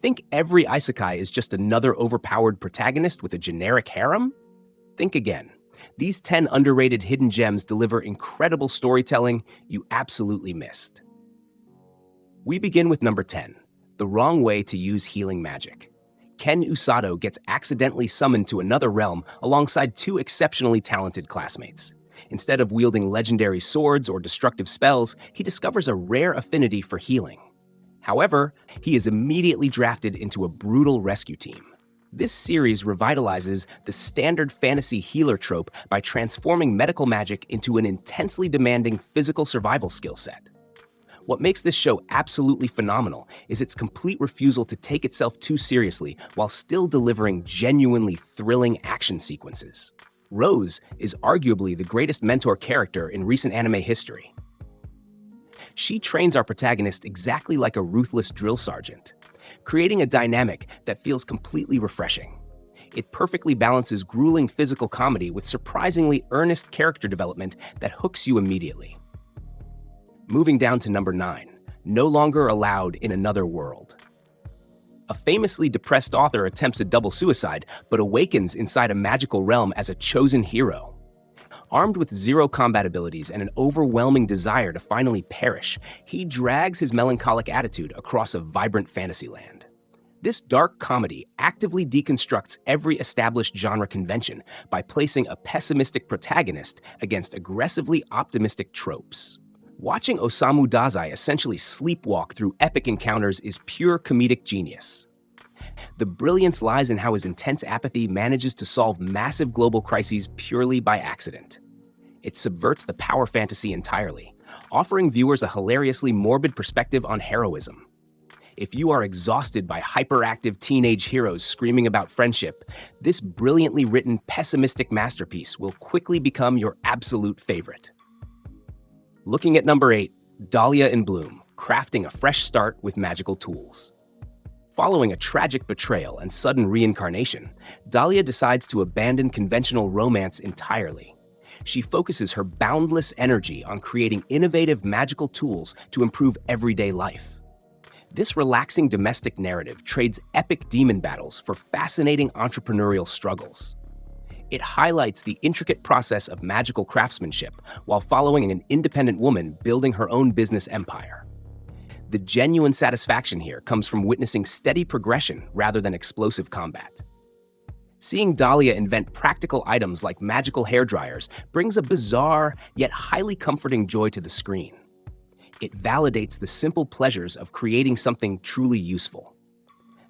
Think every isekai is just another overpowered protagonist with a generic harem? Think again. These 10 underrated hidden gems deliver incredible storytelling you absolutely missed. We begin with number 10, the wrong way to use healing magic. Ken Usato gets accidentally summoned to another realm alongside two exceptionally talented classmates. Instead of wielding legendary swords or destructive spells, he discovers a rare affinity for healing. However, he is immediately drafted into a brutal rescue team. This series revitalizes the standard fantasy healer trope by transforming medical magic into an intensely demanding physical survival skill set. What makes this show absolutely phenomenal is its complete refusal to take itself too seriously while still delivering genuinely thrilling action sequences. Rose is arguably the greatest mentor character in recent anime history. She trains our protagonist exactly like a ruthless drill sergeant, creating a dynamic that feels completely refreshing. It perfectly balances grueling physical comedy with surprisingly earnest character development that hooks you immediately. Moving down to number 9, No Longer Allowed in Another World. A famously depressed author attempts a double suicide, but awakens inside a magical realm as a chosen hero. Armed with zero combat abilities and an overwhelming desire to finally perish, he drags his melancholic attitude across a vibrant fantasyland. This dark comedy actively deconstructs every established genre convention by placing a pessimistic protagonist against aggressively optimistic tropes. Watching Osamu Dazai essentially sleepwalk through epic encounters is pure comedic genius. The brilliance lies in how his intense apathy manages to solve massive global crises purely by accident. It subverts the power fantasy entirely, offering viewers a hilariously morbid perspective on heroism. If you are exhausted by hyperactive teenage heroes screaming about friendship, this brilliantly written pessimistic masterpiece will quickly become your absolute favorite. Looking at number 8, Dahlia in Bloom, crafting a fresh start with magical tools. Following a tragic betrayal and sudden reincarnation, Dahlia decides to abandon conventional romance entirely. She focuses her boundless energy on creating innovative magical tools to improve everyday life. This relaxing domestic narrative trades epic demon battles for fascinating entrepreneurial struggles. It highlights the intricate process of magical craftsmanship while following an independent woman building her own business empire. The genuine satisfaction here comes from witnessing steady progression rather than explosive combat. Seeing Dahlia invent practical items like magical hairdryers brings a bizarre yet highly comforting joy to the screen. It validates the simple pleasures of creating something truly useful.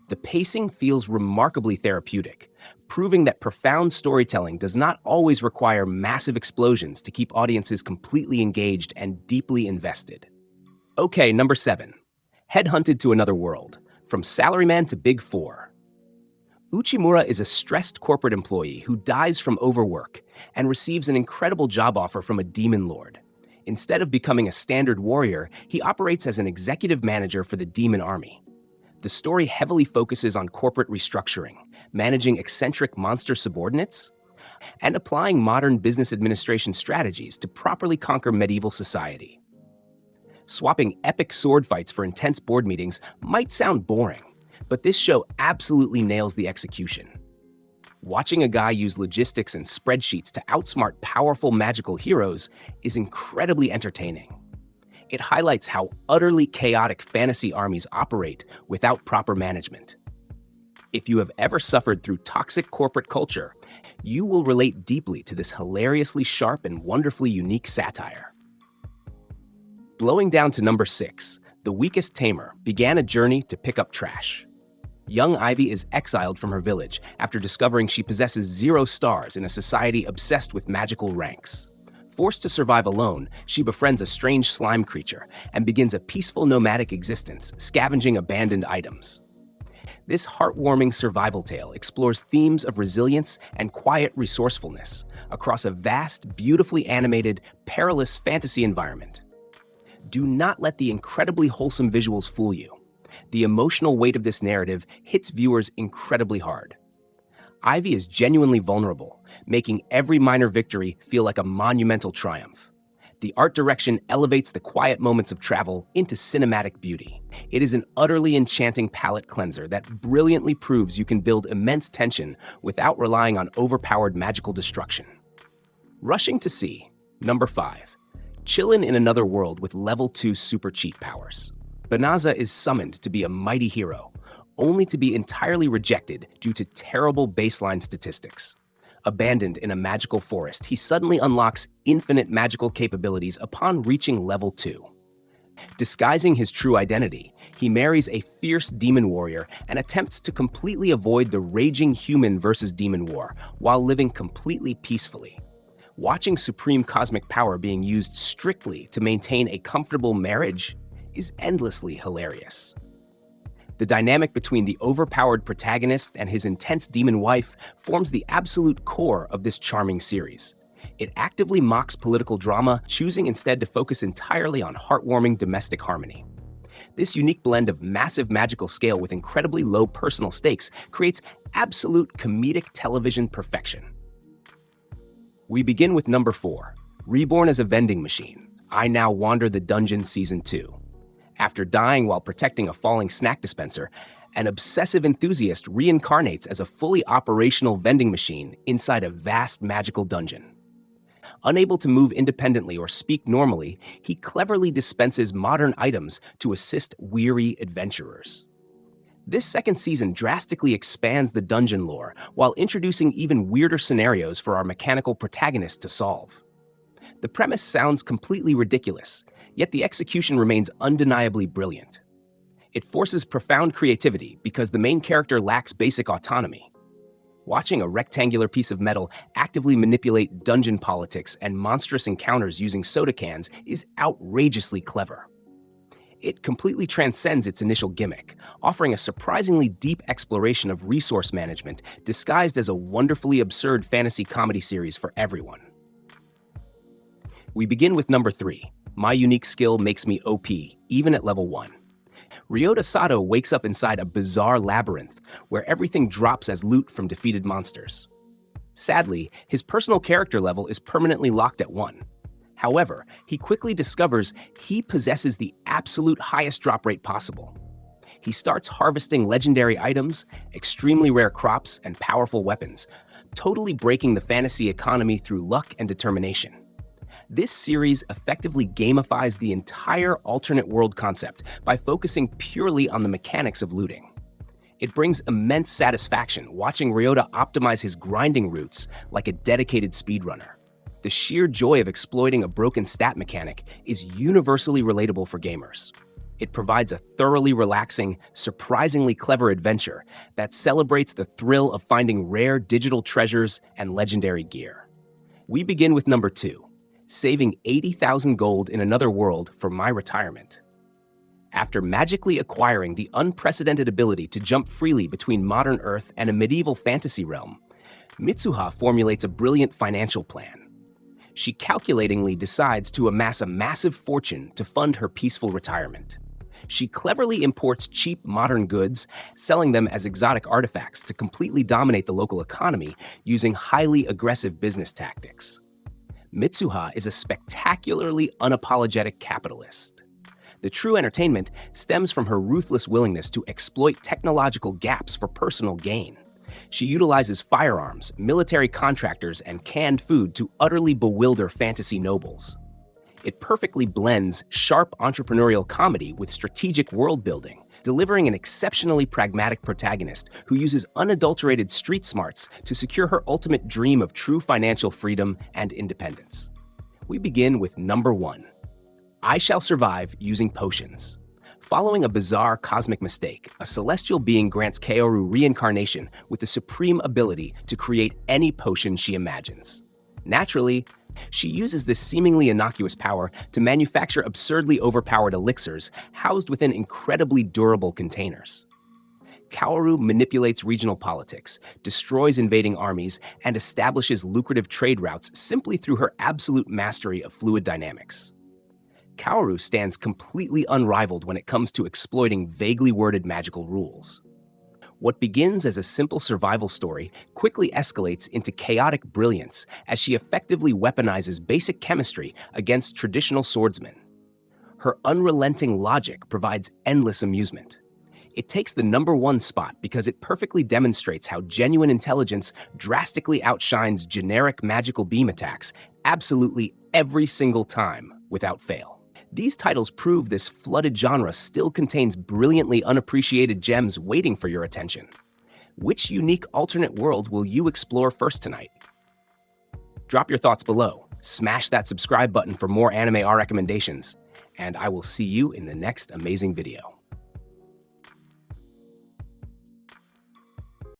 The pacing feels remarkably therapeutic, proving that profound storytelling does not always require massive explosions to keep audiences completely engaged and deeply invested. Okay, number 7. Headhunted to Another World, From Salaryman to Big Four. Uchimura is a stressed corporate employee who dies from overwork and receives an incredible job offer from a demon lord. Instead of becoming a standard warrior, he operates as an executive manager for the demon army. The story heavily focuses on corporate restructuring, managing eccentric monster subordinates, and applying modern business administration strategies to properly conquer medieval society. Swapping epic sword fights for intense board meetings might sound boring, but this show absolutely nails the execution. Watching a guy use logistics and spreadsheets to outsmart powerful magical heroes is incredibly entertaining. It highlights how utterly chaotic fantasy armies operate without proper management. If you have ever suffered through toxic corporate culture, you will relate deeply to this hilariously sharp and wonderfully unique satire. Blowing down to number 6, The Weakest Tamer began a journey to pick up trash. Young Ivy is exiled from her village after discovering she possesses 0 stars in a society obsessed with magical ranks. Forced to survive alone, she befriends a strange slime creature and begins a peaceful nomadic existence, scavenging abandoned items. This heartwarming survival tale explores themes of resilience and quiet resourcefulness across a vast, beautifully animated, perilous fantasy environment. Do not let the incredibly wholesome visuals fool you. The emotional weight of this narrative hits viewers incredibly hard. Ivy is genuinely vulnerable, making every minor victory feel like a monumental triumph. The art direction elevates the quiet moments of travel into cinematic beauty. It is an utterly enchanting palette cleanser that brilliantly proves you can build immense tension without relying on overpowered magical destruction. Rushing to see, number 5. Chillin' in another world with level 2 super cheat powers. Banaza is summoned to be a mighty hero, only to be entirely rejected due to terrible baseline statistics. Abandoned in a magical forest, he suddenly unlocks infinite magical capabilities upon reaching level 2. Disguising his true identity, he marries a fierce demon warrior and attempts to completely avoid the raging human versus demon war while living completely peacefully. Watching supreme cosmic power being used strictly to maintain a comfortable marriage is endlessly hilarious. The dynamic between the overpowered protagonist and his intense demon wife forms the absolute core of this charming series. It actively mocks political drama, choosing instead to focus entirely on heartwarming domestic harmony. This unique blend of massive magical scale with incredibly low personal stakes creates absolute comedic television perfection. We begin with number 4. Reborn as a vending machine, I Now Wander the Dungeon Season 2. After dying while protecting a falling snack dispenser, an obsessive enthusiast reincarnates as a fully operational vending machine inside a vast magical dungeon. Unable to move independently or speak normally, he cleverly dispenses modern items to assist weary adventurers. This second season drastically expands the dungeon lore while introducing even weirder scenarios for our mechanical protagonist to solve. The premise sounds completely ridiculous, yet the execution remains undeniably brilliant. It forces profound creativity because the main character lacks basic autonomy. Watching a rectangular piece of metal actively manipulate dungeon politics and monstrous encounters using soda cans is outrageously clever. It completely transcends its initial gimmick, offering a surprisingly deep exploration of resource management disguised as a wonderfully absurd fantasy comedy series for everyone. We begin with number 3. My unique skill makes me OP, even at level 1. Ryota Sato wakes up inside a bizarre labyrinth where everything drops as loot from defeated monsters. Sadly, his personal character level is permanently locked at 1. However, he quickly discovers he possesses the absolute highest drop rate possible. He starts harvesting legendary items, extremely rare crops, and powerful weapons, totally breaking the fantasy economy through luck and determination. This series effectively gamifies the entire alternate world concept by focusing purely on the mechanics of looting. It brings immense satisfaction watching Ryota optimize his grinding routes like a dedicated speedrunner. The sheer joy of exploiting a broken stat mechanic is universally relatable for gamers. It provides a thoroughly relaxing, surprisingly clever adventure that celebrates the thrill of finding rare digital treasures and legendary gear. We begin with number 2. Saving 80,000 gold in another world for my retirement. After magically acquiring the unprecedented ability to jump freely between modern Earth and a medieval fantasy realm, Mitsuha formulates a brilliant financial plan. She calculatingly decides to amass a massive fortune to fund her peaceful retirement. She cleverly imports cheap modern goods, selling them as exotic artifacts to completely dominate the local economy using highly aggressive business tactics. Mitsuha is a spectacularly unapologetic capitalist. The true entertainment stems from her ruthless willingness to exploit technological gaps for personal gain. She utilizes firearms, military contractors, and canned food to utterly bewilder fantasy nobles. It perfectly blends sharp entrepreneurial comedy with strategic world building, delivering an exceptionally pragmatic protagonist who uses unadulterated street smarts to secure her ultimate dream of true financial freedom and independence. We begin with number 1. I shall survive using potions. Following a bizarre cosmic mistake, a celestial being grants Kaoru reincarnation with the supreme ability to create any potion she imagines. Naturally, she uses this seemingly innocuous power to manufacture absurdly overpowered elixirs housed within incredibly durable containers. Kaoru manipulates regional politics, destroys invading armies, and establishes lucrative trade routes simply through her absolute mastery of fluid dynamics. Kaoru stands completely unrivaled when it comes to exploiting vaguely worded magical rules. What begins as a simple survival story quickly escalates into chaotic brilliance as she effectively weaponizes basic chemistry against traditional swordsmen. Her unrelenting logic provides endless amusement. It takes the #1 spot because it perfectly demonstrates how genuine intelligence drastically outshines generic magical beam attacks absolutely every single time, without fail. These titles prove this flooded genre still contains brilliantly unappreciated gems waiting for your attention. Which unique alternate world will you explore first tonight? Drop your thoughts below, smash that subscribe button for more anime R recommendations, and I will see you in the next amazing video.